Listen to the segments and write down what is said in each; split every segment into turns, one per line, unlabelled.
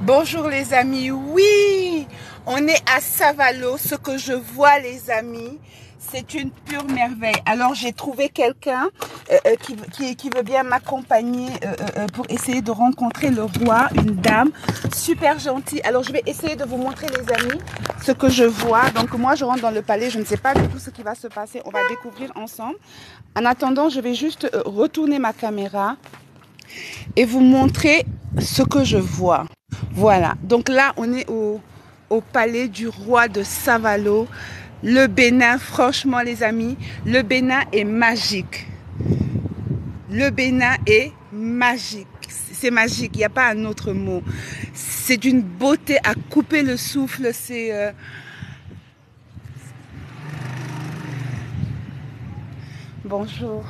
Bonjour les amis, oui, on est à Savalo, ce que je vois les amis, c'est une pure merveille. Alors j'ai trouvé quelqu'un qui veut bien m'accompagner pour essayer de rencontrer le roi, une dame super gentille. Alors je vais essayer de vous montrer les amis ce que je vois. Donc moi je rentre dans le palais, je ne sais pas du tout ce qui va se passer, on va découvrir ensemble. En attendant, je vais juste retourner ma caméra et vous montrer ce que je vois. Voilà, donc là on est au palais du roi de Savalo, le Bénin. Franchement les amis, le Bénin est magique. Le Bénin est magique. C'est magique, il n'y a pas un autre mot. C'est d'une beauté à couper le souffle. C'est bonjour.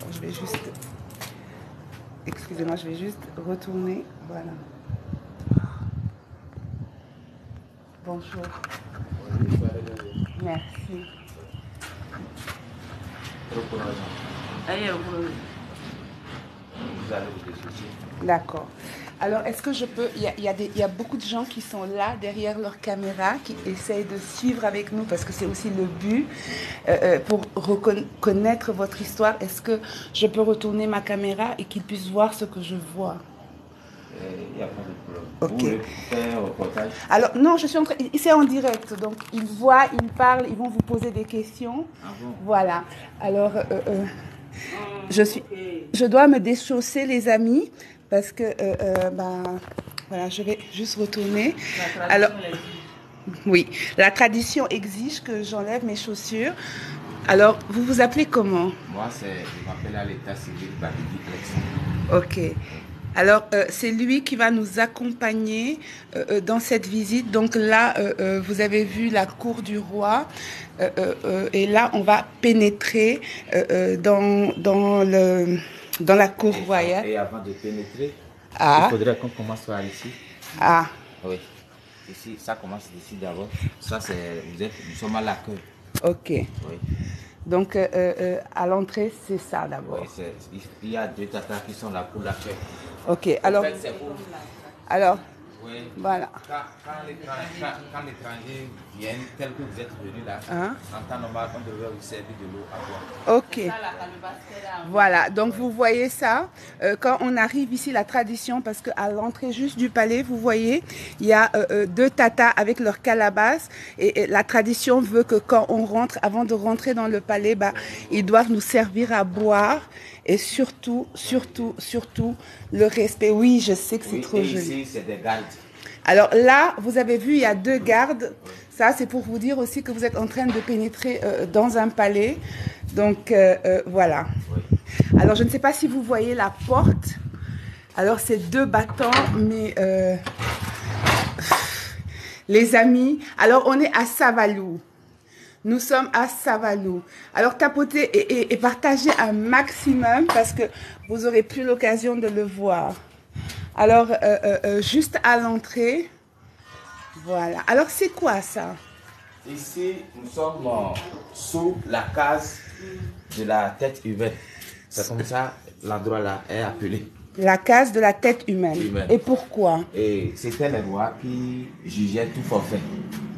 Bon, je vais juste... Excusez-moi, je vais juste retourner. Voilà. Bonjour. Merci. D'accord. Alors, est-ce que je peux... Il y a beaucoup de gens qui sont là, derrière leur caméra, qui essayent de suivre avec nous, parce que c'est aussi le but, pour reconnaître votre histoire. Est-ce que je peux retourner ma caméra et qu'ils puissent voir ce que je vois?
Il n'y a pas de problème.
Ok.
Vous voulez faire un reportage?
Alors, non, je suis en train... C'est en direct, donc ils voient, ils parlent, ils vont vous poser des questions.
Ah bon?
Voilà. Alors, je dois me déchausser, les amis, parce que, voilà, je vais juste retourner. Alors, oui, la tradition exige que j'enlève mes chaussures. Alors, vous vous appelez comment?
Moi, je m'appelle à l'état civil Babidi Alexandre.
Ok. Alors, c'est lui qui va nous accompagner dans cette visite. Donc là, vous avez vu la cour du roi. Et là, on va pénétrer dans la cour royale.
Et avant de pénétrer,
Ah,
il faudrait qu'on commence par ici.
ah,
Oui. Ici, ça commence d'ici d'abord. Ça, nous sommes à l'accueil.
ok.
Oui.
Donc, à l'entrée, c'est ça d'abord.
Oui, il y a deux tatas qui sont là pour l'accueil.
Ok, alors,
En fait, c'est pour...
alors,
Oui.
voilà.
Quand l'étranger vient, tel que vous êtes venu là,
Hein?
en temps normal, on devrait vous servir de l'eau à boire.
Ok. Voilà, donc vous voyez ça. Quand on arrive ici, la tradition, parce qu'à l'entrée juste du palais, vous voyez, il y a deux tatas avec leur calebasse. Et la tradition veut que quand on rentre, avant de rentrer dans le palais, ils doivent nous servir à boire. Et surtout, le respect. Oui, je sais que c'est trop joli.
Ici, c'est des gardes.
Alors là, vous avez vu, il y a deux gardes. Ça, c'est pour vous dire aussi que vous êtes en train de pénétrer dans un palais. Donc, voilà. Alors, je ne sais pas si vous voyez la porte. Alors, c'est deux battants, mais... les amis, alors on est à Savalou. Nous sommes à Savalo. Alors, tapotez et partagez un maximum parce que vous n'aurez plus l'occasion de le voir. Alors, juste à l'entrée, voilà. Alors, c'est quoi ça?
Ici, nous sommes sous la case de la tête humaine. C'est comme ça, l'endroit là est appelé.
La case de la tête humaine. Et pourquoi?
Et c'était les rois qui jugeaient tout forfait.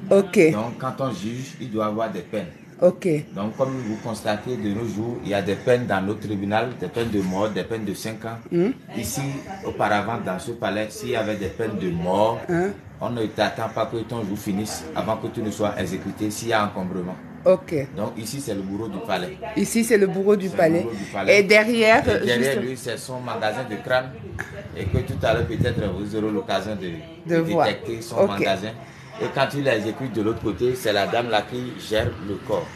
Ok.
Donc, quand on juge, il doit y avoir des peines.
Ok.
Donc, comme vous constatez de nos jours, il y a des peines dans nos tribunaux, des peines de mort, des peines de 5 ans. Ici, auparavant, dans ce palais, s'il y avait des peines de mort, on ne t'attend pas que ton jour finisse avant que tu ne sois exécuté s'il y a encombrement.
Ok.
Donc, ici, c'est le bourreau du palais.
Ici, c'est le bourreau du palais. Et derrière,
lui, c'est son magasin de crâne. Et que tout à l'heure, peut-être, vous aurez l'occasion de détecter son magasin. Et quand il exécute de l'autre côté, c'est la dame là qui gère le corps.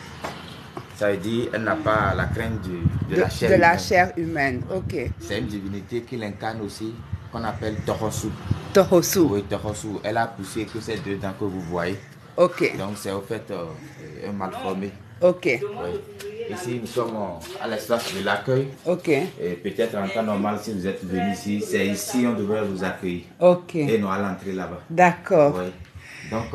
Ça veut dire qu'elle n'a pas la crainte de la chair humaine.
Ok.
C'est une divinité qui l'incarne aussi, qu'on appelle Tohosu.
Tohosu.
Oui, Tohosu. Elle a poussé que ces deux dents que vous voyez.
Ok.
Donc c'est au fait un mal formé.
Ok.
Oui. Ici, nous sommes à l'espace de l'accueil.
Ok.
Et peut-être en temps normal, si vous êtes venu ici, c'est ici on devrait vous accueillir.
Ok.
Et non à l'entrée là-bas.
D'accord.
Oui. Donc,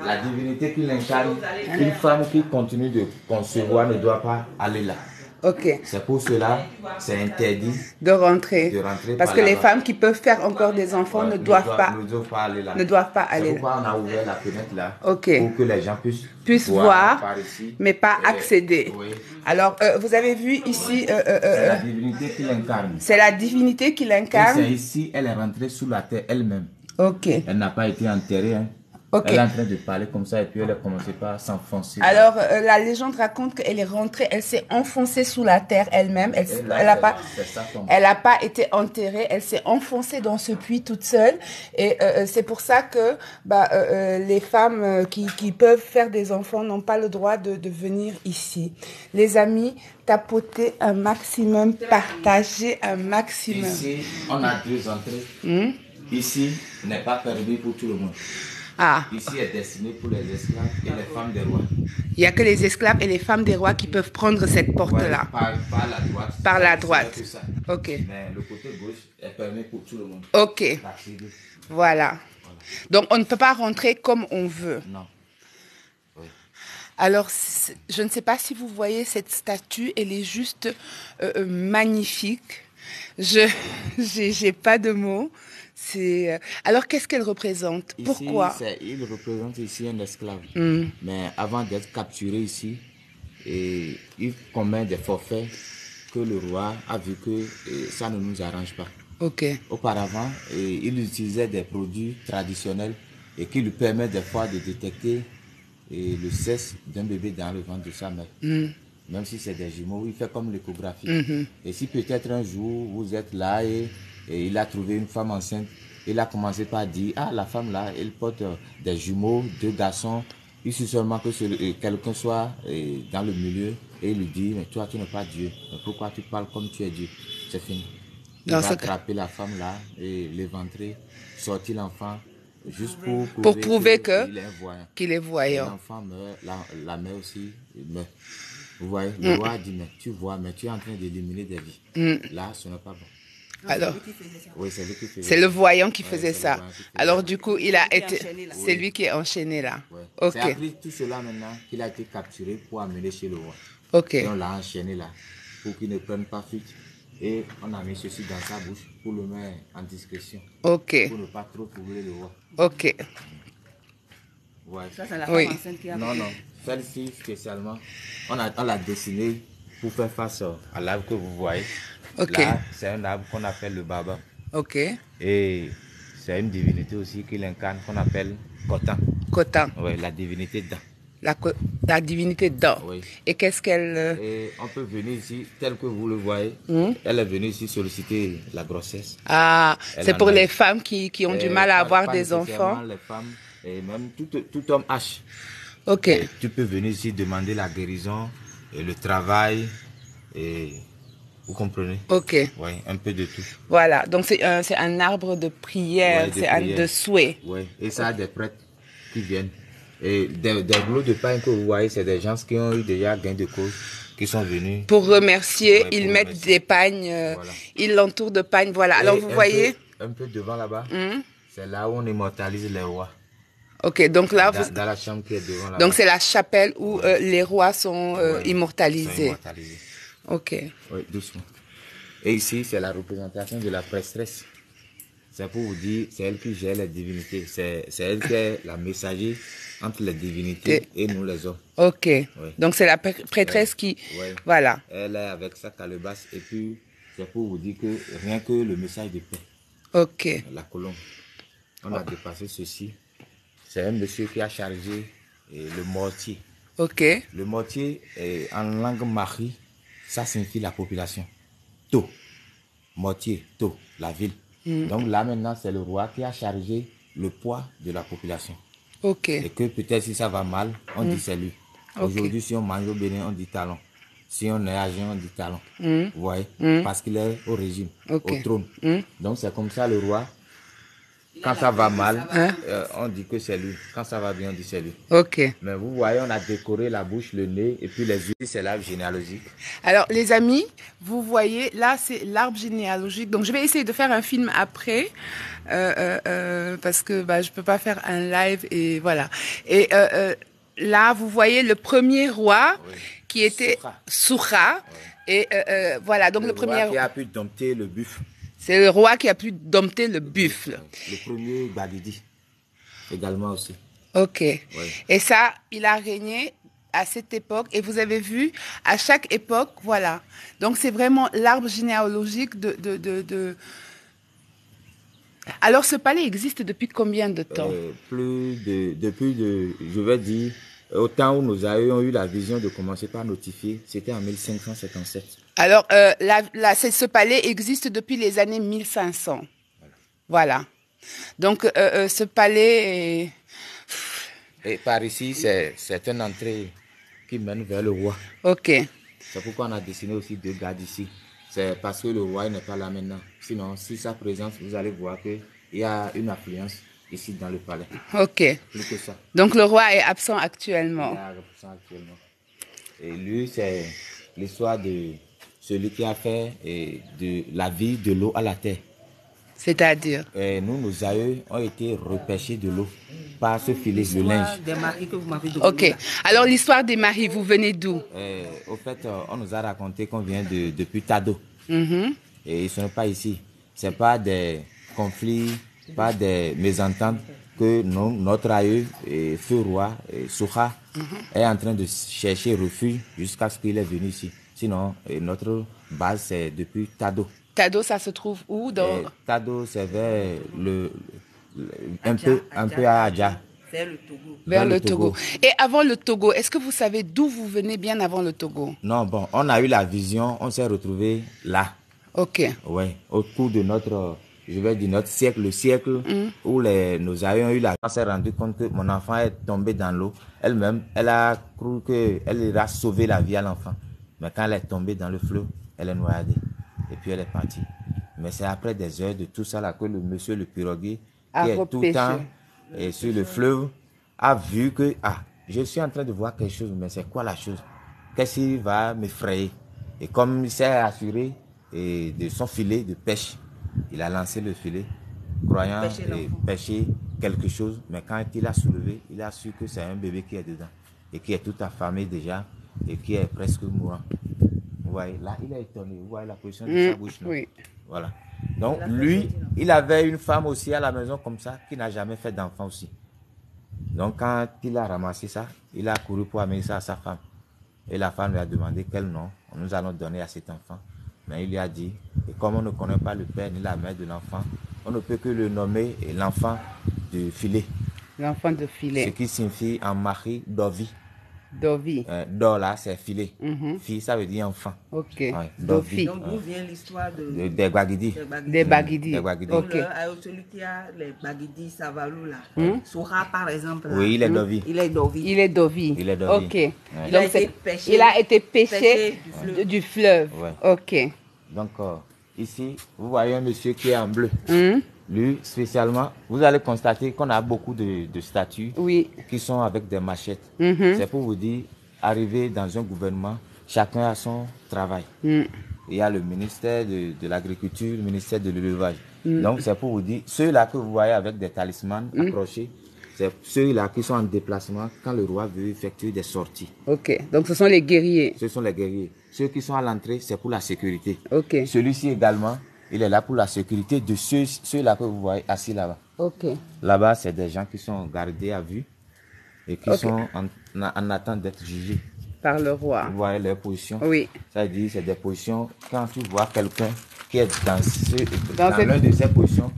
la divinité qui l'incarne, une femme qui continue de concevoir ne doit pas aller là.
Ok.
C'est pour cela, c'est interdit
de rentrer. Parce que les femmes qui peuvent faire encore des enfants ne doivent pas
aller là.
Ne doivent pas aller.
C'est pourquoi on a ouvert la fenêtre là.
Ok.
Pour que les gens
puissent voir par ici, mais pas accéder.
Oui.
Alors, vous avez vu ici...
c'est la divinité qui l'incarne.
C'est la divinité qui l'incarne.
C'est ici, elle est rentrée sous la terre elle-même.
Ok.
Elle n'a pas été enterrée. Hein.
Okay.
Elle est en train de parler comme ça et puis elle a commencé par s'enfoncer.
Alors, la légende raconte qu'elle est rentrée, elle s'est enfoncée sous la terre elle-même. Elle n'a pas été enterrée, elle s'est enfoncée dans ce puits toute seule. Et c'est pour ça que les femmes qui peuvent faire des enfants n'ont pas le droit de venir ici. Les amis, tapotez un maximum, partagez un maximum.
Ici, on a 2 entrées. Ici, n'est pas permis pour tout le monde.
Ah.
Ici est destiné pour les esclaves et les femmes des rois.
Il n'y a que les esclaves et les femmes des rois qui peuvent prendre cette porte-là.
Par la droite.
Par la droite. Ok.
Mais le côté gauche est permis pour tout le monde.
Ok. Voilà. Donc on ne peut pas rentrer comme on veut.
Non. Oui.
Alors, je ne sais pas si vous voyez cette statue, elle est juste magnifique. J'ai pas de mots. Alors, qu'est-ce qu'elle représente?
Ici,
pourquoi?
Il représente ici un esclave. Mais avant d'être capturé ici, il commet des forfaits que le roi a vu que ça ne nous arrange pas.
Ok.
Auparavant, il utilisait des produits traditionnels et qui lui permettent des fois de détecter le sexe d'un bébé dans le ventre de sa mère. Même si c'est des jumeaux, il fait comme l'échographie. Et si peut-être un jour vous êtes là et il a trouvé une femme enceinte, il a commencé par dire, ah, la femme là, elle porte des jumeaux, 2 garçons. Il suffit seulement que quelqu'un soit dans le milieu et il lui dit, mais toi tu n'es pas Dieu, mais pourquoi tu parles comme tu es Dieu? C'est fini. Il va attraper la femme là et l'éventrer, sortir l'enfant, juste pour prouver
qu'il est voyant.
L'enfant meurt, la mère aussi meurt. Vous voyez, le roi a dit, mais tu vois, mais tu es en train d'éliminer des vies. Là, ce n'est pas bon.
Alors,
oui, c'est lui qui faisait
c'est le voyant qui faisait ça. Alors du coup, il a été, c'est lui qui est enchaîné là.
Ouais.
Ok.
C'est après tout cela maintenant qu'il a été capturé pour amener chez le roi.
Ok.
Et on l'a enchaîné là pour qu'il ne prenne pas fuite. Et on a mis ceci dans sa bouche pour le mettre en discrétion.
Ok.
Pour ne pas trop troubler le roi.
Ok.
Ouais.
Ça c'est la femme enceinte
qui a. Non, non. Celle-ci spécialement, on l'a dessinée pour faire face à l'arbre que vous voyez.
Ok.
Là, c'est un arbre qu'on appelle le baba.
Ok.
Et c'est une divinité aussi qui l'incarne qu'on appelle Khotan.
Khotan.
Oui, la divinité d'An.
La divinité d'An.
Oui.
Et qu'est-ce qu'elle...
Et on peut venir ici, tel que vous le voyez. Elle est venue ici solliciter la grossesse.
Ah, c'est pour les femmes qui ont du mal à avoir des enfants.
Les femmes et même tout homme H.
Ok.
Et tu peux venir ici demander la guérison et le travail et... Vous comprenez?
Ok.
Oui, un peu de tout.
Voilà, donc c'est un arbre de prière, c'est un de souhait.
Oui, et ça a des prêtres qui viennent. Et des rouleaux de pain que vous voyez, c'est des gens qui ont eu déjà gain de cause, qui sont venus.
Pour remercier, ils mettent des pagnes, voilà. Ils l'entourent de pagnes, voilà. Alors vous voyez...
Un peu devant là-bas, c'est là où on immortalise les rois.
Ok, donc là...
Dans la chambre qui est devant là-bas.
Donc c'est la chapelle où les rois sont immortalisés. Ok.
Oui, doucement. Et ici, c'est la représentation de la prêtresse. C'est pour vous dire, c'est elle qui gère les divinités. C'est elle qui est la messager entre les divinités et nous les hommes.
Ok. Oui. Donc c'est la prêtresse qui...
Oui.
Voilà.
Elle est avec sa calebasse et puis c'est pour vous dire que rien que le message de paix.
Ok.
La colombe. On a dépassé ceci. C'est un monsieur qui a chargé le mortier.
Ok.
Le mortier, en langue mari, ça signifie la population. Tau, mortier, Tau, la ville. Donc là maintenant, c'est le roi qui a chargé le poids de la population.
Ok.
Et que peut-être si ça va mal, on dit c'est lui. Aujourd'hui, si on mange au Bénin, on dit talon. Si on est âgé, on dit talon. Vous voyez? Parce qu'il est au régime, au trône. Donc c'est comme ça le roi. Quand ça va mal, on dit que c'est lui. Quand ça va bien, on dit c'est lui.
Ok.
Mais vous voyez, on a décoré la bouche, le nez et puis les yeux, c'est l'arbre généalogique.
Alors, les amis, vous voyez, là, c'est l'arbre généalogique. Donc, je vais essayer de faire un film après parce que je peux pas faire un live et voilà. Et là, vous voyez le premier roi qui était Soukha. Et voilà, donc le premier...
roi qui a pu dompter le buffle.
C'est le roi qui a pu dompter le buffle.
Le premier Bagidi, également aussi.
Ok.
Ouais.
Et ça, il a régné à cette époque. Et vous avez vu, à chaque époque, voilà. Donc, c'est vraiment l'arbre généalogique Alors, ce palais existe depuis combien de temps?
Depuis, je vais dire, au temps où nos aïeux ont eu la vision de commencer par notifier, c'était en 1557.
Alors, ce palais existe depuis les années 1500. Voilà. Donc, ce palais est...
Et par ici, c'est une entrée qui mène vers le roi.
Ok.
C'est pourquoi on a dessiné aussi deux gardes ici. C'est parce que le roi n'est pas là maintenant. Sinon, si sa présence, vous allez voir qu'il y a une affluence ici dans le palais.
Ok.
Plus que ça.
Donc le roi est absent actuellement.
Il est absent actuellement. Et lui, c'est l'histoire de celui qui a fait de la vie de l'eau à la terre.
C'est-à-dire?
Nous, nos aïeux ont été repêchés de l'eau par ce filet de linge.
Ok. Alors l'histoire des maris, vous venez d'où?
Au fait, on nous a raconté qu'on vient depuis Tado. Et ils ne sont pas ici. Ce n'est pas des conflits, pas des mésententes que notre aïeux, feu roi, Souha, est en train de chercher refuge jusqu'à ce qu'il est venu ici. Sinon, notre base, c'est depuis Tado.
Tado, ça se trouve où?
Tado, c'est vers un peu à Adja.
Vers le Togo. Et avant le Togo, est-ce que vous savez d'où vous venez bien avant le Togo?
Non, bon, on a eu la vision, on s'est retrouvé là.
Ok.
Oui, au cours de notre siècle, le siècle où nos aïeux ont eu la... On s'est rendu compte que mon enfant est tombé dans l'eau. Elle-même, elle a cru qu'elle ira sauver la vie à l'enfant. Mais quand elle est tombée dans le fleuve, elle est noyadée. Et puis elle est partie. Mais c'est après des heures de tout ça là que le monsieur, le piroguier, qui est tout le temps sur le fleuve, a vu que, je suis en train de voir quelque chose, mais c'est quoi la chose? Qu'est-ce qui va m'effrayer? Et comme il s'est assuré de son filet de pêche, il a lancé le filet, croyant pêcher quelque chose. Mais quand il a soulevé, il a su que c'est un bébé qui est dedans et qui est tout affamé déjà et qui est presque mourant. Vous voyez, là, il est étonné. Vous voyez la position de sa bouche, non? Oui. Voilà. Donc, lui, il avait une femme aussi à la maison comme ça, qui n'a jamais fait d'enfant aussi. Donc, quand il a ramassé ça, il a couru pour amener ça à sa femme. Et la femme lui a demandé quel nom nous allons donner à cet enfant. Mais il lui a dit, et comme on ne connaît pas le père ni la mère de l'enfant, on ne peut que le nommer l'enfant de filet.
L'enfant de filet.
Ce qui signifie en mari Dovi.
Dovi.
Do là, c'est filet. Fille, ça veut dire enfant.
Ok.
Ouais,
Dovi.
Donc, d'où vient l'histoire
des Bagidi.
Des Bagidi.
Donc, celui qui a les Bagidi, Savalou là. Soura, par exemple. Là.
Oui, il est Dovi.
Il est Dovi.
Il est Dovi.
Il est Dovi.
Ok.
Ouais.
Donc, il a été pêché du fleuve.
Ouais.
Ok.
Donc, ici, vous voyez un monsieur qui est en bleu. Lui, spécialement, vous allez constater qu'on a beaucoup de statues qui sont avec des machettes. C'est pour vous dire, arriver dans un gouvernement, chacun a son travail. Il y a le ministère de l'Agriculture, le ministère de l'Élevage. Donc, c'est pour vous dire, ceux-là que vous voyez avec des talismans accrochés, c'est ceux-là qui sont en déplacement quand le roi veut effectuer des sorties.
Ok, donc ce sont les guerriers.
Ce sont les guerriers. Ceux qui sont à l'entrée, c'est pour la sécurité.
Ok.
Celui-ci également, il est là pour la sécurité de ceux-là que vous voyez assis là-bas.
Ok.
Là-bas, c'est des gens qui sont gardés à vue et qui sont en attente d'être jugés.
Par le roi.
Vous voyez leur position.
Oui.
Ça veut dire c'est des positions, quand tu vois quelqu'un qui est dans l'une de ces positions,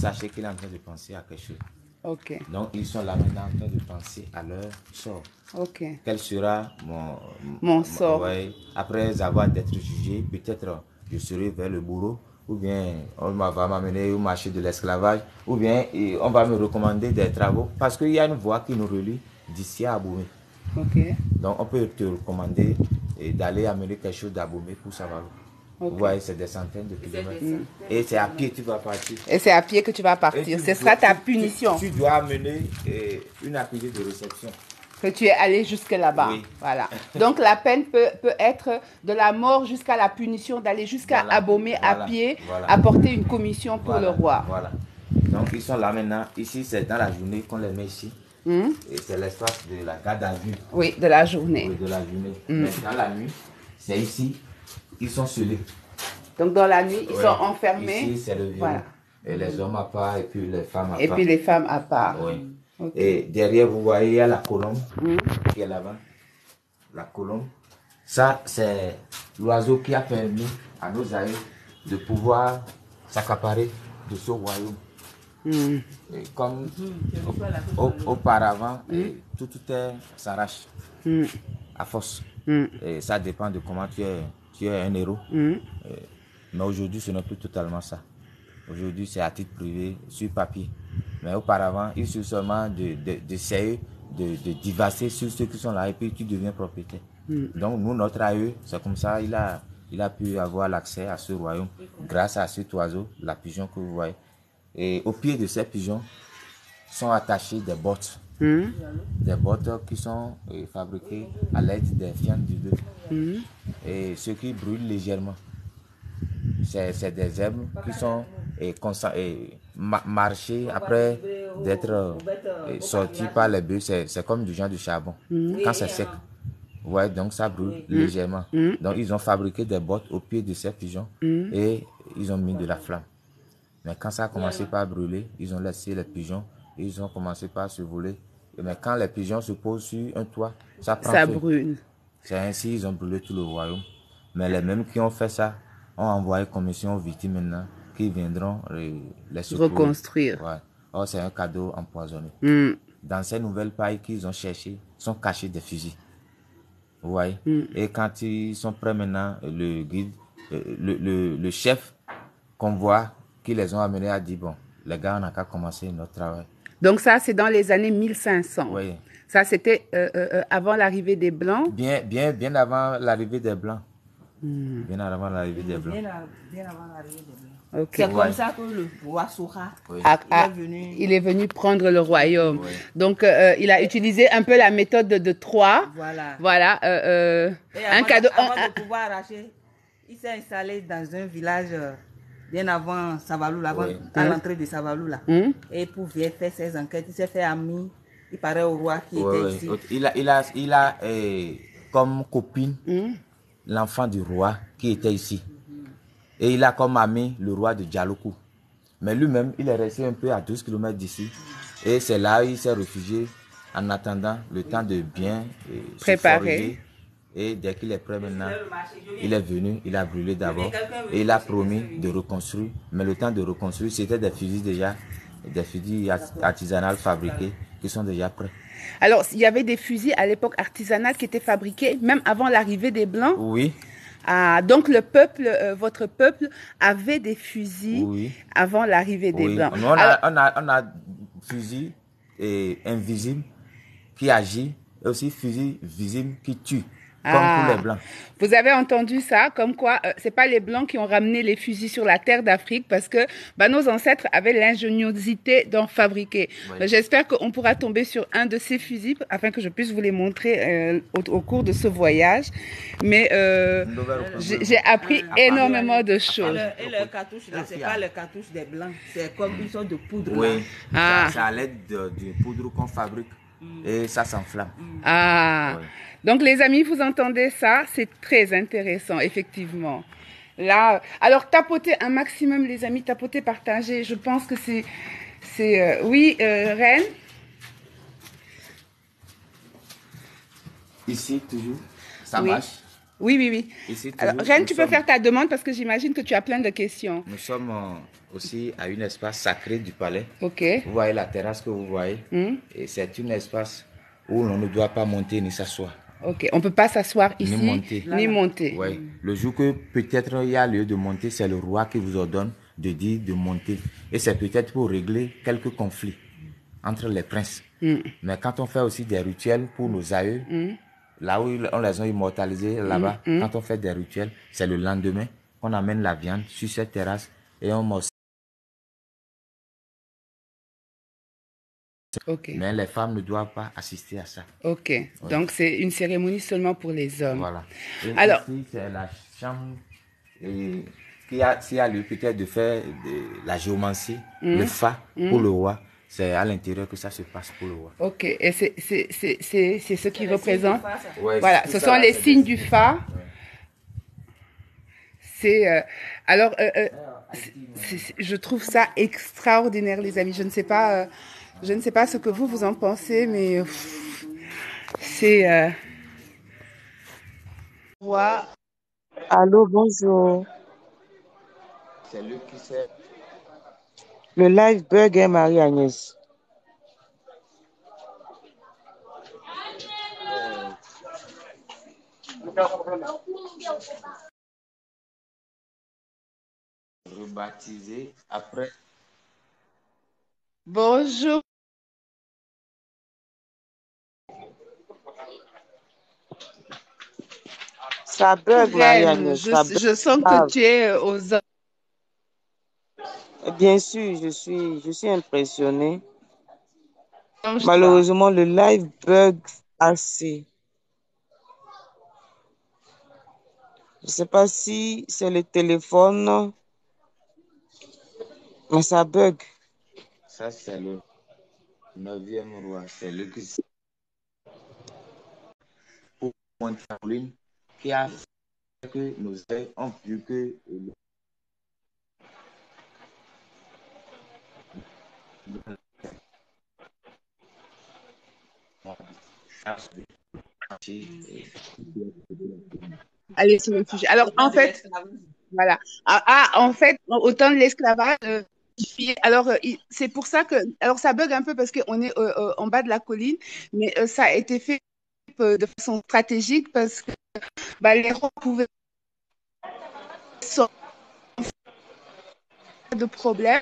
sachez qu'il est en train de penser à quelque chose.
Ok.
Donc, ils sont là maintenant en train de penser à leur sort.
Ok.
Quel sera
mon sort?
Ouais, après avoir d'être jugé, peut-être je serai vers le bourreau, ou bien on va m'amener au marché de l'esclavage, ou bien on va me recommander des travaux, parce qu'il y a une voie qui nous relie d'ici à Aboumé.
Ok.
Donc, on peut te recommander d'aller amener quelque chose d'Aboumé pour Savalou. Okay. Vous voyez, c'est des centaines de kilomètres. Et c'est à pied que tu vas partir.
Et c'est à pied que tu vas partir. Ce sera ta punition.
Tu dois amener une accusée de réception.
Que tu es allé jusque là-bas.
Oui.
Voilà. Donc la peine peut être de la mort jusqu'à la punition, d'aller jusqu'à Abomey à pied, apporter une commission pour le roi.
Voilà. Donc ils sont là maintenant. Ici, c'est dans la journée qu'on les met ici. Et c'est l'espace de la garde à vue.
Oui, de la journée.
Oui, de la journée. Mais dans la nuit, c'est ici ils sont scellés.
Donc dans la nuit, ils sont enfermés.
Ici, c'est le vieux. Voilà. Et les hommes à part et puis les femmes à part.
Et puis les femmes à part.
Oui. Okay. Et derrière, vous voyez, il y a la colombe qui est là-bas. La colombe. Ça, c'est l'oiseau qui a permis à nos aïeux de pouvoir s'accaparer de ce royaume. Et comme auparavant, tout s'arrache à force. Et ça dépend de comment tu es un héros. Mais aujourd'hui, ce n'est plus totalement ça. Aujourd'hui, c'est à titre privé, sur papier. Mais auparavant, il suffit seulement d'essayer de divasser sur ceux qui sont là et puis tu deviens propriétaire. Donc, nous, notre aïeux, c'est comme ça, il a pu avoir l'accès à ce royaume grâce à cet oiseau, la pigeon que vous voyez. Et au pied de ces pigeons sont attachées des bottes. Des bottes qui sont fabriquées à l'aide des fientes du bœuf. Et ce qui brûle légèrement. C'est des herbes qui sont marchées après d'être sorties par les bœufs. C'est comme du genre de charbon. Quand c'est sec, ouais, donc ça brûle légèrement. Donc ils ont fabriqué des bottes au pied de ces pigeons et ils ont mis de la flamme. Mais quand ça a commencé par brûler, ils ont laissé les pigeons et ils ont commencé par se voler. Mais quand les pigeons se posent sur un toit, ça prend feu.
Brûle.
C'est ainsi qu'ils ont brûlé tout le royaume. Mais les mêmes qui ont fait ça ont envoyé commission aux victimes maintenant qui viendront les secourir.
Reconstruire.
Ouais. Oh, c'est un cadeau empoisonné. Dans ces nouvelles pailles qu'ils ont cherchées, sont cachés des fusils. Vous voyez? Et quand ils sont prêts maintenant, le guide, le chef convoi qui les ont amenés a dit, bon, les gars, on n'a qu'à commencer notre travail.
Donc ça, c'est dans les années 1500.
Oui.
Ça, c'était avant l'arrivée des Blancs.
Bien avant l'arrivée des Blancs. Bien avant l'arrivée des Blancs.
Bien avant l'arrivée des Blancs.
Okay.
C'est comme ça que le roi Soura
il est venu prendre le royaume.
Oui.
Donc, il a utilisé un peu la méthode de Troie. Voilà.
Un cadeau. Avant de pouvoir arracher, il s'est installé dans un village bien avant Savalou, à l'entrée de Savalou. Et pour faire ses enquêtes, il s'est fait ami. Il paraît au roi qui était ici.
Il a comme copine l'enfant du roi qui était ici. Et il a comme ami le roi de Djalokou. Mais lui-même, il est resté un peu à 12 km d'ici. Et c'est là où il s'est réfugié en attendant le temps de bien préparer. Et dès qu'il est prêt maintenant, il est venu, il a brûlé d'abord. Et il a promis de reconstruire. Mais le temps de reconstruire, c'était des fusils déjà, des fusils artisanaux fabriqués qui sont déjà prêts.
Alors, il y avait des fusils à l'époque artisanales qui étaient fabriqués même avant l'arrivée des Blancs?
Oui.
Ah, donc le peuple, votre peuple avait des fusils avant l'arrivée des Blancs.
Nous, on a fusil invisible qui agit et aussi fusil visible qui tue. Comme pour les Blancs.
Vous avez entendu ça, comme quoi c'est pas les Blancs qui ont ramené les fusils sur la terre d'Afrique parce que nos ancêtres avaient l'ingéniosité d'en fabriquer. J'espère qu'on pourra tomber sur un de ces fusils afin que je puisse vous les montrer au cours de ce voyage. Mais j'ai appris énormément de choses.
Et le cartouche là, c'est pas le cartouche des Blancs, c'est comme une sorte de poudre.
Oui, c'est à l'aide d'une poudre qu'on fabrique et ça s'enflamme.
Donc les amis, vous entendez ça? C'est très intéressant, effectivement. Là, alors tapotez un maximum les amis, tapotez, partagez. Je pense que c'est oui, Reine.
Ici toujours, ça marche.
Oui.
Ici,
alors, Reine, tu peux faire ta demande parce que j'imagine que tu as plein de questions.
Nous sommes aussi à un espace sacré du palais.
Ok.
Vous voyez la terrasse que vous voyez. Et c'est un espace où l'on ne doit pas monter ni s'asseoir.
Ok, on ne peut pas s'asseoir ici, ni monter.
Oui. Le jour que peut-être il y a lieu de monter, c'est le roi qui vous ordonne de dire de monter. Et c'est peut-être pour régler quelques conflits entre les princes. Mais quand on fait aussi des rituels pour nos aïeux, là où on les a immortalisés, là-bas, quand on fait des rituels, c'est le lendemain qu'on amène la viande sur cette terrasse et on mange. Mais les femmes ne doivent pas assister à ça.
Ok, donc c'est une cérémonie seulement pour les hommes.
Voilà. Et
alors,
ici, c'est la chambre qui a lieu peut-être de faire de la géomancie, le fa pour le roi. C'est à l'intérieur que ça se passe pour le roi. Ok,
et c'est ce qui représente. Voilà, ce sont les signes du fa. Alors, je trouve ça extraordinaire, les amis. Je ne sais pas ce que vous en pensez, mais c'est...
Allô, bonjour.
C'est lui qui sait.
Le live bug est Marie-Agnès.
Rebaptisé après.
Bonjour.
Ça bug, Marie-Agnès.
Je sens que tu es aux...
Bien sûr, je suis impressionnée. Malheureusement, le live bug assez. Je ne sais pas si c'est le téléphone, mais ça bug.
Ça, c'est le 9e roi. C'est le qui pour Caroline qui a fait que nous avons vu que
Allez sur le sujet. Alors, en fait, voilà. En fait, au temps de l'esclavage, alors c'est pour ça que, alors ça bug un peu parce qu'on est en bas de la colline, mais ça a été fait de façon stratégique parce que les rois pouvaient sortir de problème.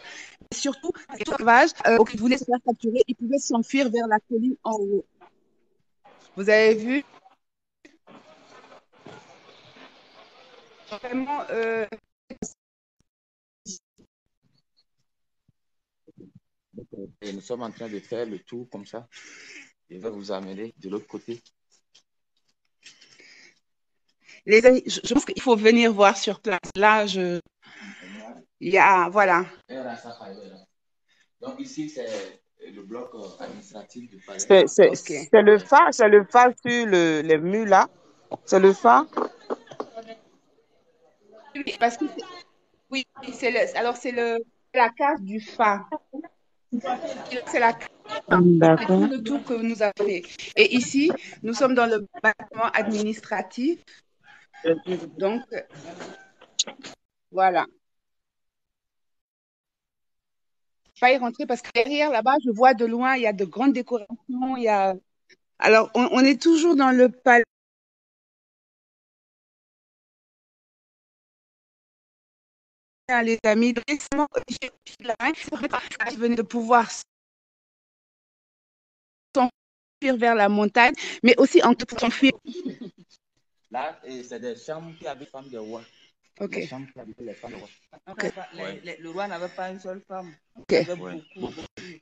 Et surtout, l'esclavage, qui voulait se faire capturer, ils pouvaient s'enfuir vers la colline en haut. Vous avez vu? Vraiment,
et nous sommes en train de faire le tour comme ça. Je vais vous amener de l'autre côté.
Les amis, je pense qu'il faut venir voir sur place. Là, il y a, voilà.
Donc ici, c'est le bloc administratif du palais.
C'est le phare sur les murs là. C'est le phare.
Oui, parce que oui, alors c'est la case du phare. C'est la case. C'est tout le tour que nous avons fait. Et ici, nous sommes dans le bâtiment administratif. Donc, voilà. Je vais pas y rentrer parce que derrière, là-bas, je vois de loin, il y a de grandes décorations. Alors, on est toujours dans le palais. Les amis, récemment, je venais de pouvoir s'enfuir vers la montagne, mais aussi pour s'enfuir.
Là, c'est des chambres qui habitent les femmes de roi.
Ok.
Les chambres qui habitent les femmes de roi.
Okay. Le roi n'avait pas une seule femme.
Okay.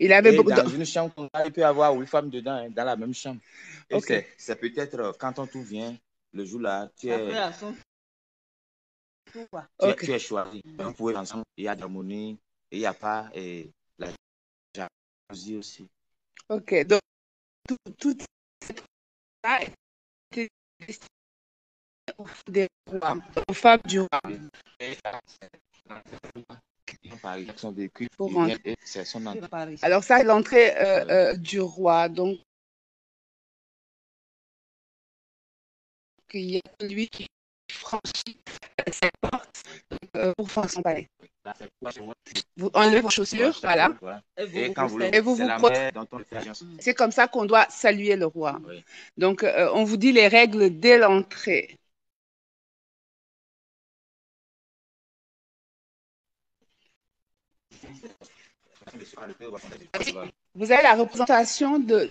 Il avait beaucoup.
Dans une chambre, il peut y avoir 8 femmes dedans, hein, dans la même chambre. Et okay. C'est peut-être quand on tout vient, le jour-là, tu es choisi. On peut ensemble, il y a de l'harmonie, il n'y a pas la jalousie aussi.
Ok, donc tout ça était destiné aux femmes du roi. Pour rentrer. Alors ça, c'est l'entrée du roi. Donc, il y a lui qui franchit cette porte pour faire son palais. Vous enlevez vos chaussures, voilà. Et vous vous protégez. C'est comme ça qu'on doit saluer le roi. Oui. Donc, on vous dit les règles dès l'entrée. Vous avez la représentation de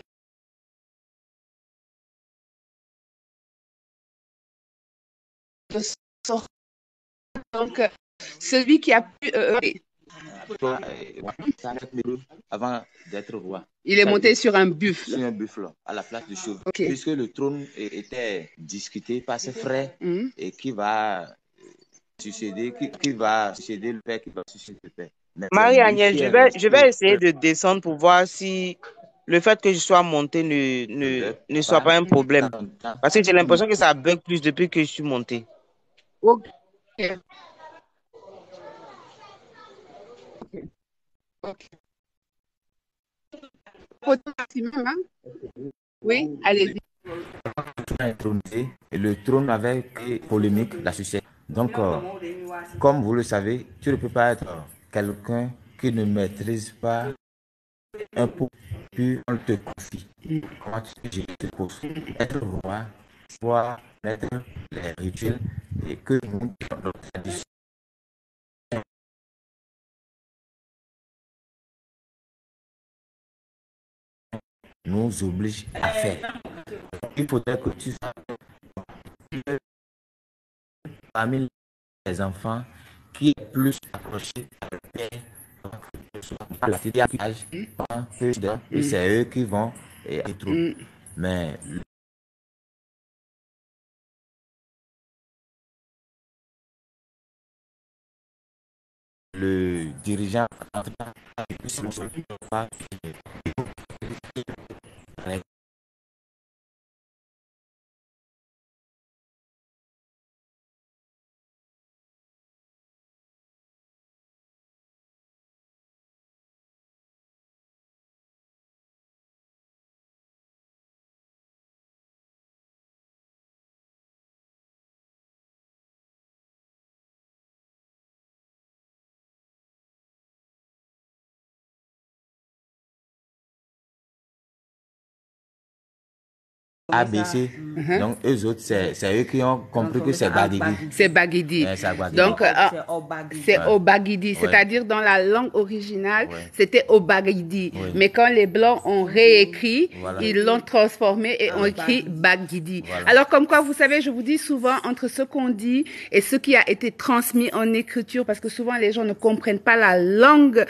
donc celui qui a pu
avant d'être roi.
Il est monté sur un buffle.
Sur un buffle, à la place du cheveu. Okay. Puisque le trône était discuté par ses frères et qui va succéder le père qui va succéder le père.
Marie-Agnès, je vais essayer de descendre pour voir si le fait que je sois monté ne soit pas un problème. Parce que j'ai l'impression que ça bug plus depuis que je suis monté.
Ok. Ok. Photo maximum, hein? Oui, allez-y.
Intronisé, et le trône avait été polémique, la succession. Donc, comme vous le savez, tu ne peux pas être quelqu'un qui ne maîtrise pas un pot, puis on te confie. Comment tu peux gérer ce poste? Être roi, soit mettre les rituels et que nous, dans notre tradition, nous oblige à faire. Il faudrait que tu sois parmi les enfants qui est plus approché à leur père, à la âge, et c'est eux qui vont et tout. Mais le dirigeant ABC. Donc, eux autres, c'est eux qui ont compris que c'est Bagidi.
C'est Bagidi. Donc, c'est Obagidi. C'est-à-dire, dans la langue originale, c'était Obagidi. Mais quand les Blancs ont réécrit, ils l'ont transformé et ont écrit Bagidi. Alors, comme quoi, vous savez, je vous dis souvent, entre ce qu'on dit et ce qui a été transmis en écriture, parce que souvent, les gens ne comprennent pas la langue,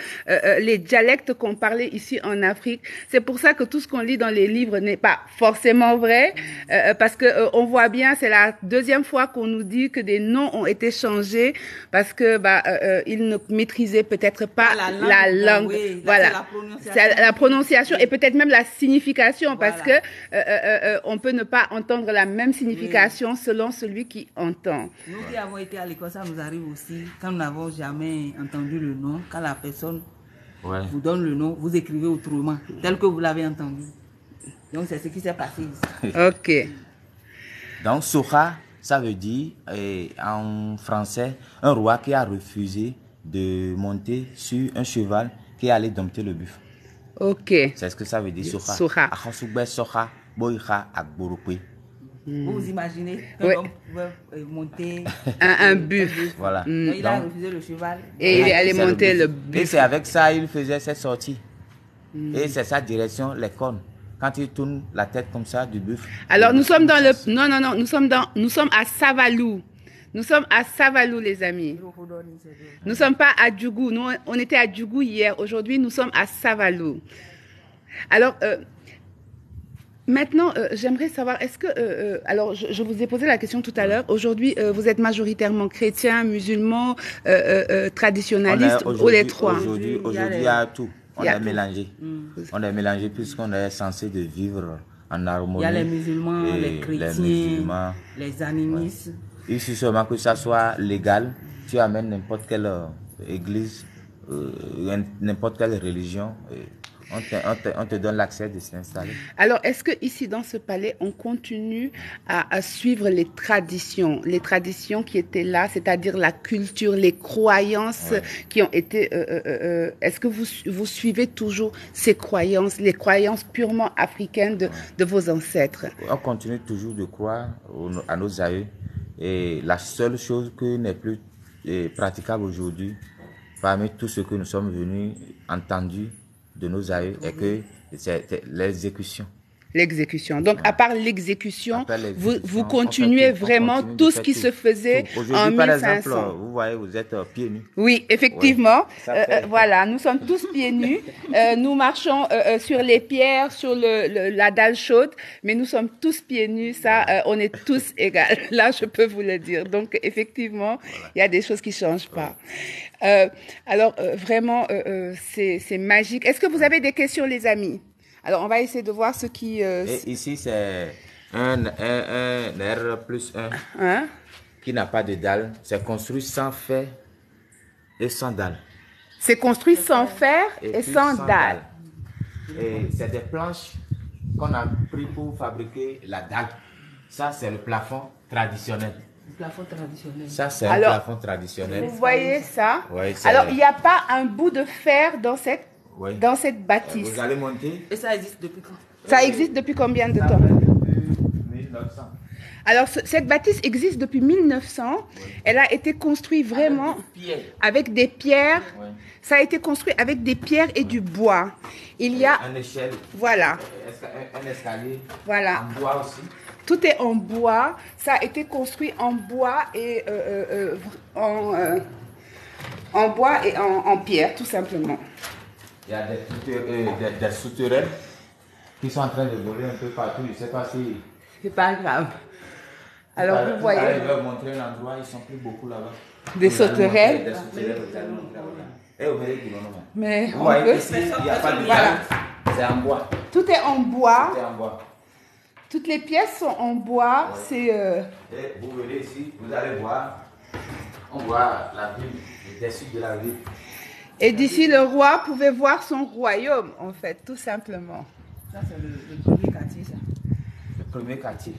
les dialectes qu'on parlait ici en Afrique. C'est pour ça que tout ce qu'on lit dans les livres n'est pas forcément vrai, parce que on voit bien, c'est la deuxième fois qu'on nous dit que des noms ont été changés parce que ils ne maîtrisaient peut-être pas la langue. Oui, voilà, c'est la prononciation et peut-être même la signification, parce que on peut ne pas entendre la même signification selon celui qui entend.
Nous qui avons été à l'école, ça nous arrive aussi quand nous n'avons jamais entendu le nom, quand la personne vous donne le nom, vous écrivez autrement, tel que vous l'avez entendu. Donc, c'est ce qui s'est passé ici.
Ok.
Donc, Soha, ça veut dire, en français, un roi qui a refusé de monter sur un cheval qui allait dompter le buffle.
Ok.
C'est ce que ça veut dire, Soha.
Soha.
Vous imaginez qu'un homme pouvait monter
un buffle.
Voilà.
Donc, il a refusé le cheval.
Et il est allé monter le buffle.
Et c'est avec ça qu'il faisait ses sorties. Et c'est sa direction, les cornes. Quand il tourne la tête comme ça du buffle.
Alors nous sommes dans le... Non, nous sommes à Savalou. Nous sommes à Savalou, les amis. Nous ne sommes pas à Djougou. Nous, on était à Djougou hier. Aujourd'hui, nous sommes à Savalou. Alors, maintenant, j'aimerais savoir, est-ce que... alors, je vous ai posé la question tout à l'heure. Aujourd'hui, vous êtes majoritairement chrétien, musulman, traditionnaliste, ou les trois?
Aujourd'hui, il y a tout. On est mélangé. On est mélangé puisqu'on est censé de vivre en harmonie.
Il y a les musulmans, les chrétiens, les animistes.
Il suffit seulement que ça soit légal. Tu amènes n'importe quelle église, n'importe quelle religion. On te donne l'accès de s'installer.
Alors, est-ce que ici dans ce palais, on continue à suivre les traditions qui étaient là, c'est-à-dire la culture, les croyances qui ont été... est-ce que vous suivez toujours ces croyances, les croyances purement africaines de vos ancêtres?
On continue toujours de croire à nos aïeux. Et la seule chose qui n'est plus praticable aujourd'hui, parmi tout ce que nous sommes venus entendus de nos aïeux, est que c'est l'exécution.
L'exécution. Donc, à part l'exécution, vous continuez vraiment tout ce qui se faisait en 1500.
Par exemple, vous voyez, vous êtes pieds nus.
Oui, effectivement. Voilà, nous sommes tous pieds nus. Nous marchons sur les pierres, sur la dalle chaude, mais nous sommes tous pieds nus. Ça, on est tous égaux. Là, je peux vous le dire. Donc, effectivement, il y a des choses qui ne changent pas. Alors, vraiment, c'est magique. Est-ce que vous avez des questions, les amis? Alors, on va essayer de voir ce qui...
Et ici, c'est un R+1 qui n'a pas de dalle. C'est construit sans fer et sans dalle.
C'est construit sans fer et sans dalle.
Et c'est des planches qu'on a pris pour fabriquer la dalle. Ça, c'est le plafond traditionnel.
Le plafond traditionnel.
Ça, c'est un plafond traditionnel.
Vous voyez ça?
Oui,
alors, il n'y a pas un bout de fer dans cette, dans cette bâtisse.
Vous allez monter.
Et ça existe depuis quand?
Ça existe depuis combien de temps?
Depuis 1900.
Alors, cette bâtisse existe depuis 1900. Elle a été construite vraiment avec des pierres. Ça a été construit avec des pierres et du bois. Il y a...
Une échelle.
Voilà.
Un escalier.
Voilà.
En bois aussi.
Tout est en bois. Ça a été construit en bois et en bois et en pierre, tout simplement.
Il y a des souterrains qui sont en train de voler un peu partout. Je ne sais pas si...
C'est pas grave. Alors, vous voyez...
Je vais vous montrer un endroit, ils ne sont plus beaucoup là-bas.
Des sauterelles.
Des sauterelles,
Mais
vous voyez ici, il n'y a pas de voilà. C'est en bois.
Tout est en bois.
Tout est en bois.
Toutes les pièces sont en bois. C'est.
Et vous venez ici, vous allez voir. On voit la ville, le dessus de la ville.
Et d'ici, le roi pouvait voir son royaume, en fait, tout simplement.
Ça, c'est le premier quartier, ça.
Le premier quartier.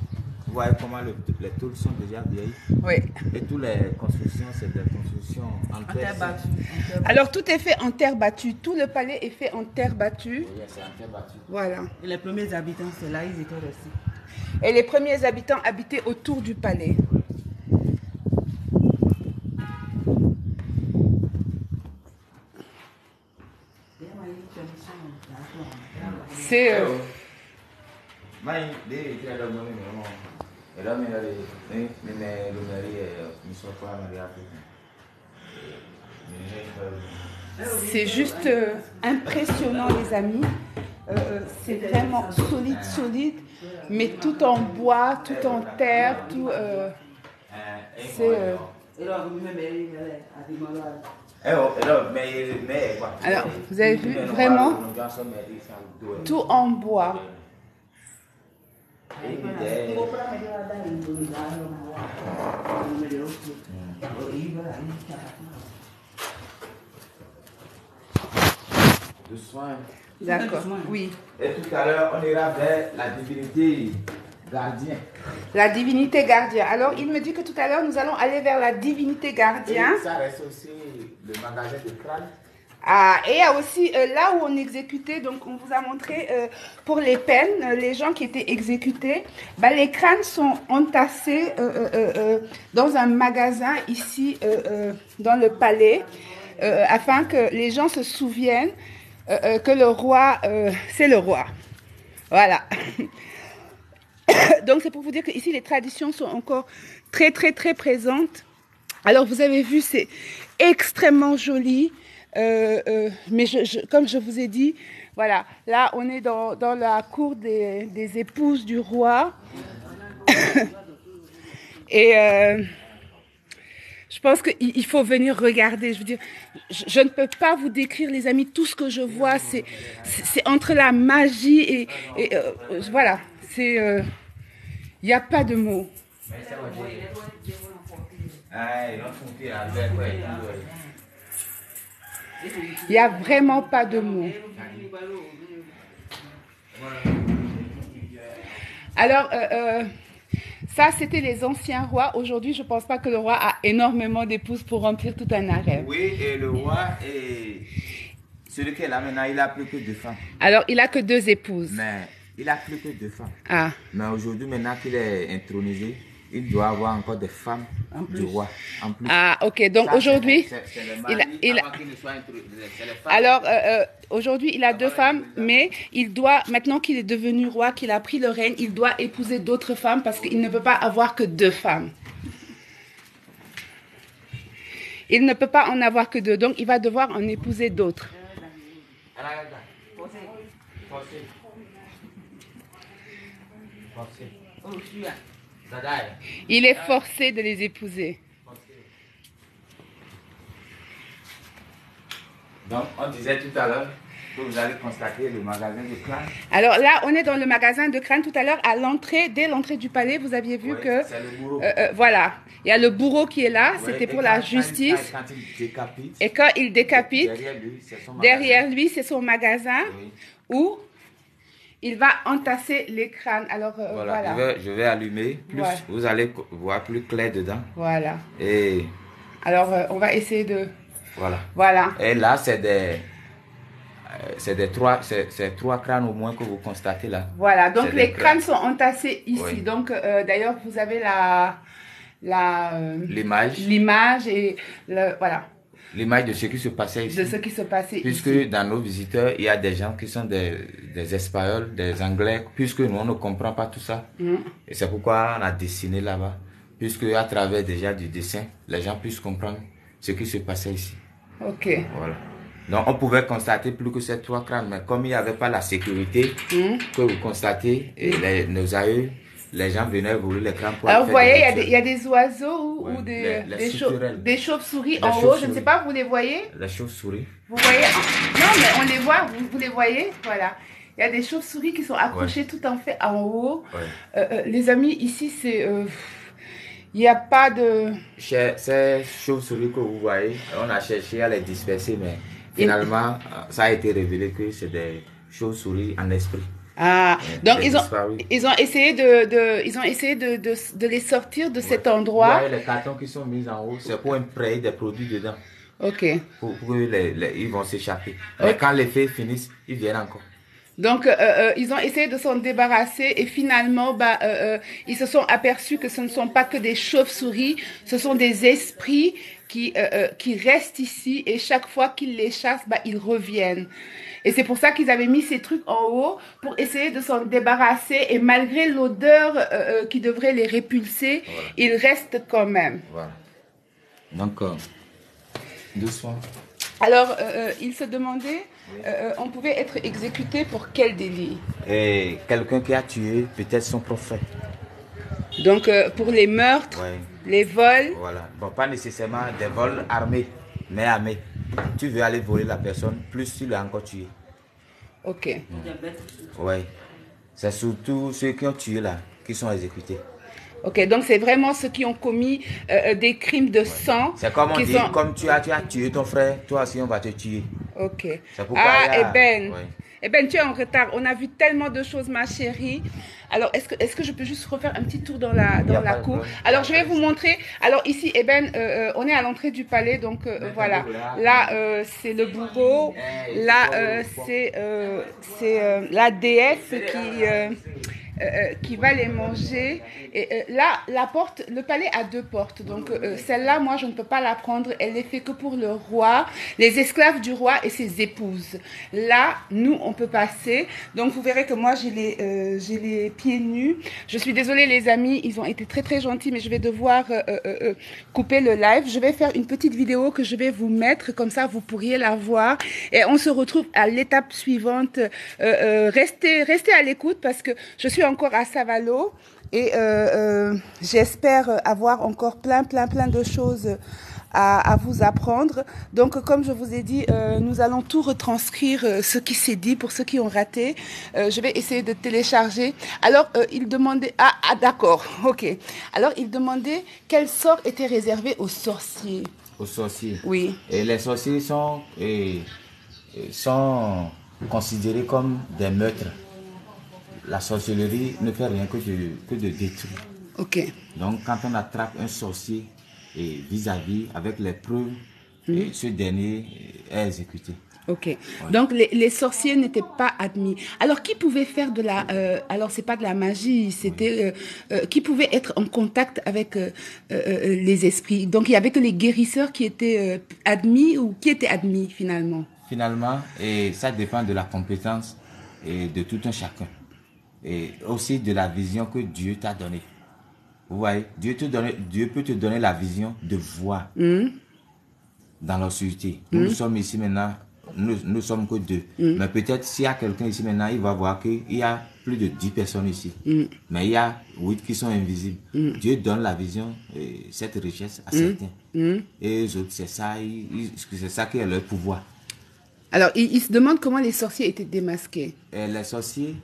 Vous voyez comment les tôles sont déjà vieilles.
Oui.
Et toutes les constructions, c'est des constructions en terre battue.
Alors, tout est fait en terre battue. Tout le palais est fait en terre battue.
Oui, c'est en terre battue.
Voilà.
Et les premiers habitants, c'est là, ils étaient restés.
Et les premiers habitants habitaient autour du palais. C'est... C'est juste impressionnant, les amis. C'est vraiment solide, solide, mais tout en bois, tout en terre, tout... c'est... Alors, vous avez vu, vraiment, tout en bois. D'accord, oui.
Et tout à l'heure, on ira vers la divinité gardien.
La divinité gardien. Alors, il me dit que tout à l'heure, nous allons aller vers la divinité gardien.
Et ça reste aussi le magasin de crâne.
Ah, et il y a aussi là où on exécutait, donc on vous a montré pour les peines, les gens qui étaient exécutés, bah, les crânes sont entassés dans un magasin ici dans le palais, afin que les gens se souviennent que le roi, c'est le roi. Voilà. Donc c'est pour vous dire que ici les traditions sont encore très très très présentes. Alors vous avez vu, c'est extrêmement joli. Mais comme je vous ai dit, voilà, là on est dans la cour des épouses du roi. Et je pense qu'il faut venir regarder. Je veux dire, je ne peux pas vous décrire, les amis, tout ce que je vois. C'est entre la magie et voilà, c'est... il n'y a pas de mots. Il n'y a vraiment pas de mots. Alors, ça, c'était les anciens rois. Aujourd'hui, je ne pense pas que le roi a énormément d'épouses pour remplir tout un harem.
Oui, et le roi, celui qui est là maintenant, il n'a plus que 2 femmes.
Alors, il n'a que 2 épouses.
Mais il n'a plus que 2 femmes.
Ah.
Mais aujourd'hui, maintenant qu'il est intronisé, il doit avoir encore des femmes du roi en plus.
Ah, ok. Donc aujourd'hui, alors aujourd'hui, il a 2 femmes, mais il doit, maintenant qu'il est devenu roi, qu'il a pris le règne, il doit épouser d'autres femmes parce qu'il ne peut pas avoir que 2 femmes. Il ne peut pas en avoir que 2, donc il va devoir en épouser d'autres. Il est forcé de les épouser.
Donc, on disait tout à l'heure que vous allez constater le magasin de crâne.
Alors là, on est dans le magasin de crâne. Tout à l'heure, à l'entrée, dès l'entrée du palais, vous aviez vu que...
c'est le bourreau.
Voilà, il y a le bourreau qui est là. C'était pour la justice.
Quand il décapite,
et quand il décapite,
derrière
lui, c'est son magasin où il va entasser les crânes. Alors, voilà.
Je vais allumer. Plus, vous allez voir plus clair dedans.
Voilà.
Et...
Alors, on va essayer de...
Voilà. Et là, c'est trois crânes au moins que vous constatez là.
Voilà, donc les crânes sont entassés ici. Oui. Donc, d'ailleurs, vous avez l'image et voilà.
L'image de ce qui se passait ici.
De ce qui se passait
puisque
ici.
Dans nos visiteurs, il y a des gens qui sont des Espagnols, des Anglais, puisque nous, on ne comprend pas tout ça. Et c'est pourquoi on a dessiné là-bas. Puisque à travers déjà du dessin, les gens puissent comprendre ce qui se passait ici.
Ok.
Voilà. Donc, on pouvait constater plus que ces trois crânes, mais comme il n'y avait pas la sécurité que vous constatez, et nos aïeux, les gens venaient voler les crânes pour...
Alors, vous voyez, il y a des oiseaux ou des chauves-souris en haut. Je ne sais pas, vous les voyez?
Les chauves-souris.
Vous voyez? Non, mais on les voit, vous les voyez? Voilà. Il y a des chauves-souris qui sont accrochées tout en fait en haut. Les amis, ici, c'est... il n'y a pas de...
Ces chauves-souris que vous voyez, on a cherché à les disperser, mais finalement, ça a été révélé que c'est des chauves-souris en esprit.
Ah, donc ils ont essayé de les sortir de cet endroit.
Les cartons qui sont mis en haut, c'est pour imprégner des produits dedans.
Ok.
Pour que ils vont s'échapper. Mais quand les faits finissent, ils viennent encore.
Donc, ils ont essayé de s'en débarrasser et finalement, ils se sont aperçus que ce ne sont pas que des chauves-souris, ce sont des esprits qui restent ici et chaque fois qu'ils les chassent, ils reviennent. Et c'est pour ça qu'ils avaient mis ces trucs en haut pour essayer de s'en débarrasser et malgré l'odeur qui devrait les répulser, ils restent quand même.
Voilà. Donc, doucement.
Alors, il se demandait, on pouvait être exécuté pour quel délit?
Et quelqu'un qui a tué peut-être son prophète.
Donc, pour les meurtres, les vols.
Voilà. Bon, pas nécessairement des vols armés, mais armés. Tu veux aller voler la personne, plus tu l'as encore tué.
Ok.
Oui. C'est surtout ceux qui ont tué là, qui sont exécutés.
Ok, donc c'est vraiment ceux qui ont commis des crimes de sang.
C'est comme on dit, comme tu as tué ton frère, toi aussi on va te tuer.
Ok.
C'est pourquoi
Eben, tu es en retard. On a vu tellement de choses, ma chérie. Alors, est-ce que je peux juste refaire un petit tour dans la cour? Alors, je vais vous montrer. Alors, ici, Eben, on est à l'entrée du palais. Donc, voilà. Là, c'est le bourreau. Là, c'est la déesse qui va les manger. Et là, la porte, le palais a deux portes. Donc, celle-là, moi, je ne peux pas la prendre. Elle n'est faite que pour le roi, les esclaves du roi et ses épouses. Là, nous, on peut passer. Donc, vous verrez que moi, j'ai les pieds nus. Je suis désolée, les amis. Ils ont été très, très gentils, mais je vais devoir couper le live. Je vais faire une petite vidéo que je vais vous mettre. Comme ça, vous pourriez la voir. Et on se retrouve à l'étape suivante. Restez à l'écoute parce que je suis encore à Savalo. Et j'espère avoir encore plein de choses à vous apprendre. Donc, comme je vous ai dit, nous allons tout retranscrire ce qui s'est dit pour ceux qui ont raté. Je vais essayer de télécharger. Alors, il demandait... Ah, d'accord, ok. Alors, il demandait quel sort était réservé aux sorciers.
Aux sorciers?
Oui.
Et les sorciers sont considérés comme des meurtres. La sorcellerie ne fait rien que de détruire.
Ok.
Donc, quand on attrape un sorcier vis-à-vis avec les preuves, ce dernier est exécuté.
Ok. Ouais. Donc, les sorciers n'étaient pas admis. Alors, qui pouvait faire de la... alors, c'est pas de la magie, c'était... qui pouvait être en contact avec les esprits? Donc, il y avait que les guérisseurs qui étaient admis ou qui étaient admis, finalement?
Finalement, et ça dépend de la compétence et de tout un chacun. Et aussi de la vision que Dieu t'a donnée. Vous voyez, Dieu peut te donner la vision de voir dans l'obscurité. Nous sommes ici maintenant, nous sommes que deux. Mais peut-être s'il y a quelqu'un ici maintenant, il va voir qu'il y a plus de 10 personnes ici. Mais il y a 8 qui sont invisibles. Dieu donne la vision, cette richesse à certains. Et eux autres, c'est ça qui est leur pouvoir.
Alors, il se demande comment les sorciers étaient démasqués.
Les sorciers,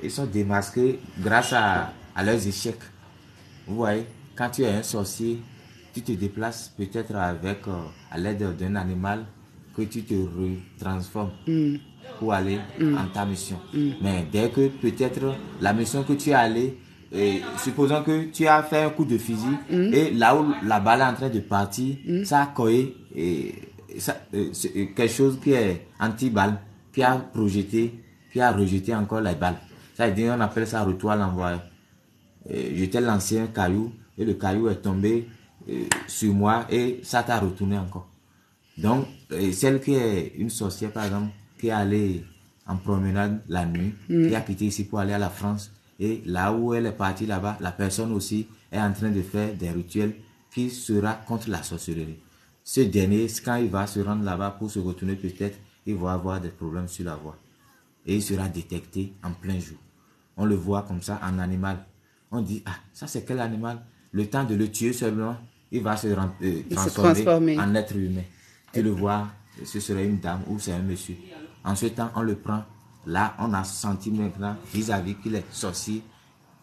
ils sont démasqués grâce à leurs échecs. Vous voyez, quand tu es un sorcier, tu te déplaces peut-être avec, à l'aide d'un animal que tu te retransformes pour aller en ta mission. Mais dès que peut-être la mission que tu es allé, supposons que tu as fait un coup de fusil et là où la balle est en train de partir, ça a collé quelque chose qui est anti-balle, qui a projeté, qui a rejeté encore les balles. Ça veut dire, on appelle ça retour à l'envoi. Je t'ai lancé un caillou et le caillou est tombé sur moi et ça t'a retourné encore. Donc, celle qui est une sorcière, par exemple, qui est allée en promenade la nuit, qui a quitté ici pour aller à la France, et là où elle est partie là-bas, la personne aussi est en train de faire des rituels qui sera contre la sorcellerie. Ce dernier, quand il va se rendre là-bas pour se retourner peut-être, il va avoir des problèmes sur la voie. Et il sera détecté en plein jour. On le voit comme ça en animal. On dit, ah, ça c'est quel animal? Le temps de le tuer seulement, il va se transformer en être humain. Tu le vois, ce serait une dame ou c'est un monsieur. En ce temps, on le prend. Là, on a senti maintenant vis-à-vis qu'il est sorcier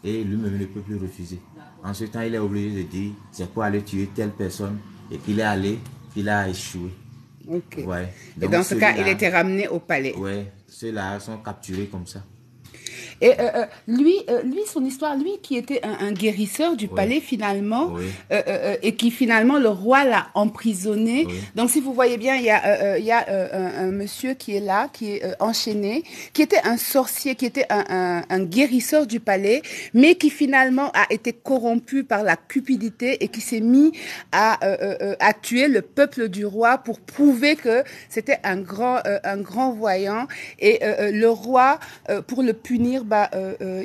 et lui-même ne peut plus refuser. En ce temps, il est obligé de dire, c'est pour aller tuer telle personne et qu'il est allé, qu'il a échoué.
Ok.
Ouais.
Et dans ce cas, il était ramené au palais.
Oui, ceux-là sont capturés comme ça.
Et lui, son histoire, lui qui était un guérisseur du palais finalement, et qui finalement le roi l'a emprisonné. Donc si vous voyez bien, il y a un monsieur qui est là, qui est enchaîné, qui était un sorcier, qui était un guérisseur du palais, mais qui finalement a été corrompu par la cupidité et qui s'est mis à tuer le peuple du roi pour prouver que c'était un grand voyant. Et le roi, pour le punir,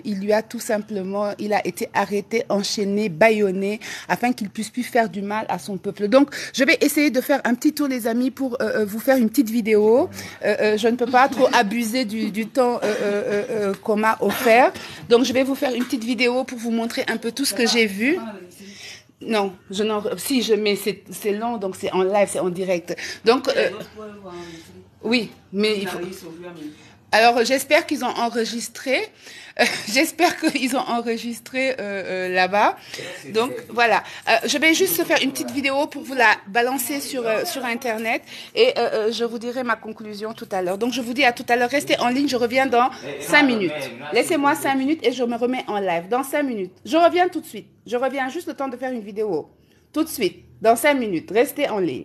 il lui a tout simplement, il a été arrêté, enchaîné, bâillonné, afin qu'il puisse plus faire du mal à son peuple. Donc, je vais essayer de faire un petit tour, les amis, pour vous faire une petite vidéo. Je ne peux pas trop abuser du temps qu'on m'a offert. Donc, je vais vous faire une petite vidéo pour vous montrer un peu tout ce que j'ai vu. Non, mais c'est long, donc c'est en live, c'est en direct. Donc, oui, mais il faut... Alors, j'espère qu'ils ont enregistré. J'espère qu'ils ont enregistré là-bas. Donc, voilà. Je vais juste faire une petite vidéo pour vous la balancer sur Internet. Et je vous dirai ma conclusion tout à l'heure. Donc, je vous dis à tout à l'heure. Restez en ligne. Je reviens dans 5 minutes. Laissez-moi 5 minutes et je me remets en live. Dans 5 minutes. Je reviens tout de suite. Je reviens juste le temps de faire une vidéo. Tout de suite. Dans 5 minutes. Restez en ligne.